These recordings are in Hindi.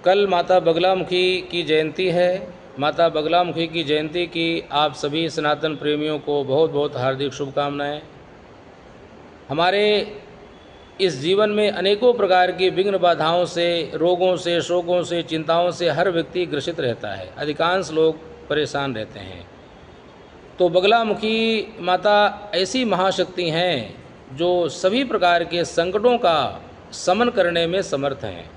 कल माता बगलामुखी की जयंती है। माता बगलामुखी की जयंती की आप सभी सनातन प्रेमियों को बहुत बहुत हार्दिक शुभकामनाएं। हमारे इस जीवन में अनेकों प्रकार की विघ्न बाधाओं से, रोगों से, शोकों से, चिंताओं से हर व्यक्ति ग्रसित रहता है। अधिकांश लोग परेशान रहते हैं। तो बगलामुखी माता ऐसी महाशक्ति हैं जो सभी प्रकार के संकटों का शमन करने में समर्थ हैं।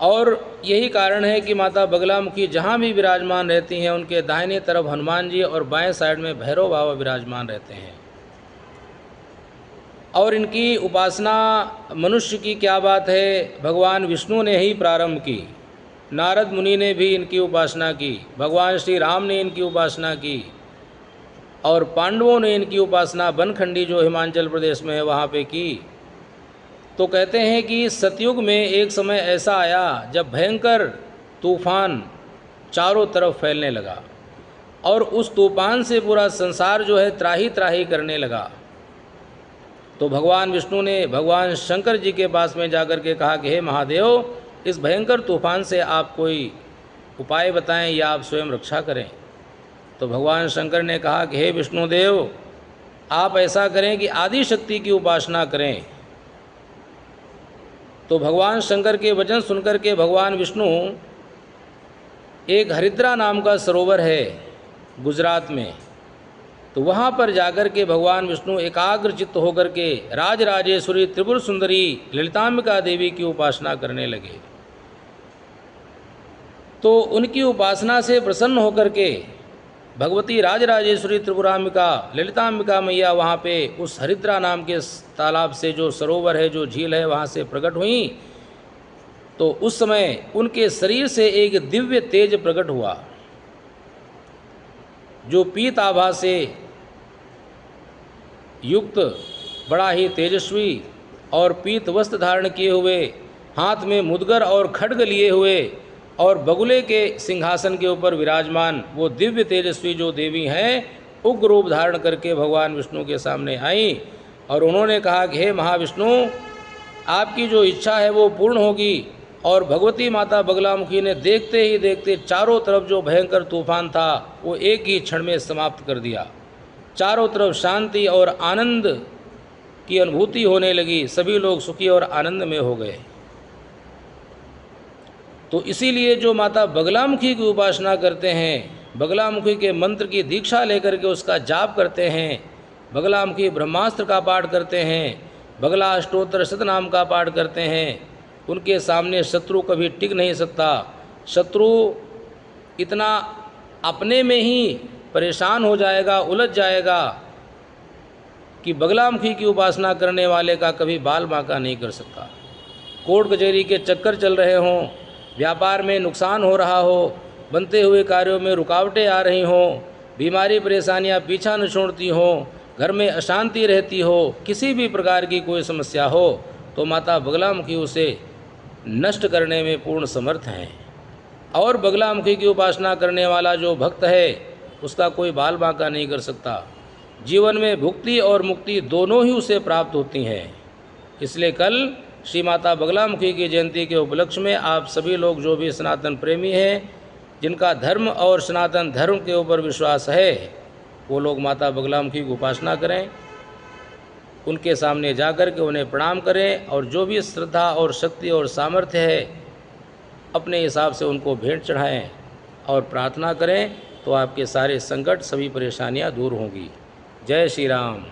और यही कारण है कि माता बगलामुखी जहाँ भी विराजमान रहती हैं, उनके दाहिने तरफ हनुमान जी और बाएं साइड में भैरव बाबा विराजमान रहते हैं। और इनकी उपासना मनुष्य की क्या बात है, भगवान विष्णु ने ही प्रारंभ की। नारद मुनि ने भी इनकी उपासना की, भगवान श्री राम ने इनकी उपासना की, और पांडवों ने इनकी उपासना बनखंडी जो हिमाचल प्रदेश में है वहाँ पे की। तो कहते हैं कि सतयुग में एक समय ऐसा आया जब भयंकर तूफान चारों तरफ फैलने लगा और उस तूफान से पूरा संसार जो है त्राही त्राही करने लगा। तो भगवान विष्णु ने भगवान शंकर जी के पास में जाकर के कहा कि हे महादेव, इस भयंकर तूफान से आप कोई उपाय बताएं या आप स्वयं रक्षा करें। तो भगवान शंकर ने कहा कि हे विष्णुदेव, आप ऐसा करें कि आदि शक्ति की उपासना करें। तो भगवान शंकर के वचन सुनकर के भगवान विष्णु, एक हरिद्रा नाम का सरोवर है गुजरात में, तो वहाँ पर जाकर के भगवान विष्णु एकाग्र चित्त होकर के राजराजेश्वरी त्रिपुर सुंदरी ललिताम्बिका देवी की उपासना करने लगे। तो उनकी उपासना से प्रसन्न होकर के भगवती राजराजेश्वरी त्रिपुराम्बिका ललिताम्बिका मैया वहाँ पे उस हरिद्रा नाम के तालाब से, जो सरोवर है, जो झील है, वहाँ से प्रकट हुई। तो उस समय उनके शरीर से एक दिव्य तेज प्रकट हुआ, जो पीत आभा से युक्त बड़ा ही तेजस्वी और पीत वस्त्र धारण किए हुए, हाथ में मुदगर और खड्ग लिए हुए और बगुले के सिंहासन के ऊपर विराजमान वो दिव्य तेजस्वी जो देवी हैं, उग्र रूप धारण करके भगवान विष्णु के सामने आई और उन्होंने कहा कि हे महाविष्णु, आपकी जो इच्छा है वो पूर्ण होगी। और भगवती माता बगलामुखी ने देखते ही देखते चारों तरफ जो भयंकर तूफान था वो एक ही क्षण में समाप्त कर दिया। चारों तरफ शांति और आनंद की अनुभूति होने लगी, सभी लोग सुखी और आनंद में हो गए। तो इसीलिए जो माता बगलामुखी की उपासना करते हैं, बगलामुखी के मंत्र की दीक्षा लेकर के उसका जाप करते हैं, बगलामुखी ब्रह्मास्त्र का पाठ करते हैं, बगला अष्टोत्तर शतनाम का पाठ करते हैं, उनके सामने शत्रु कभी टिक नहीं सकता। शत्रु इतना अपने में ही परेशान हो जाएगा, उलझ जाएगा कि बगलामुखी की उपासना करने वाले का कभी बाल बांका नहीं कर सकता। कोर्ट कचहरी के चक्कर चल रहे हों, व्यापार में नुकसान हो रहा हो, बनते हुए कार्यों में रुकावटें आ रही हों, बीमारी परेशानियां पीछा न छोड़ती हों, घर में अशांति रहती हो, किसी भी प्रकार की कोई समस्या हो, तो माता बगलामुखी उसे नष्ट करने में पूर्ण समर्थ हैं। और बगलामुखी की उपासना करने वाला जो भक्त है उसका कोई बाल बांका नहीं कर सकता। जीवन में भुक्ति और मुक्ति दोनों ही उसे प्राप्त होती हैं। इसलिए कल श्री माता बगलामुखी की जयंती के उपलक्ष्य में आप सभी लोग जो भी सनातन प्रेमी हैं, जिनका धर्म और सनातन धर्म के ऊपर विश्वास है, वो लोग माता बगलामुखी की उपासना करें, उनके सामने जाकर के उन्हें प्रणाम करें और जो भी श्रद्धा और शक्ति और सामर्थ्य है अपने हिसाब से उनको भेंट चढ़ाएं और प्रार्थना करें, तो आपके सारे संकट, सभी परेशानियां दूर होंगी। जय श्री राम।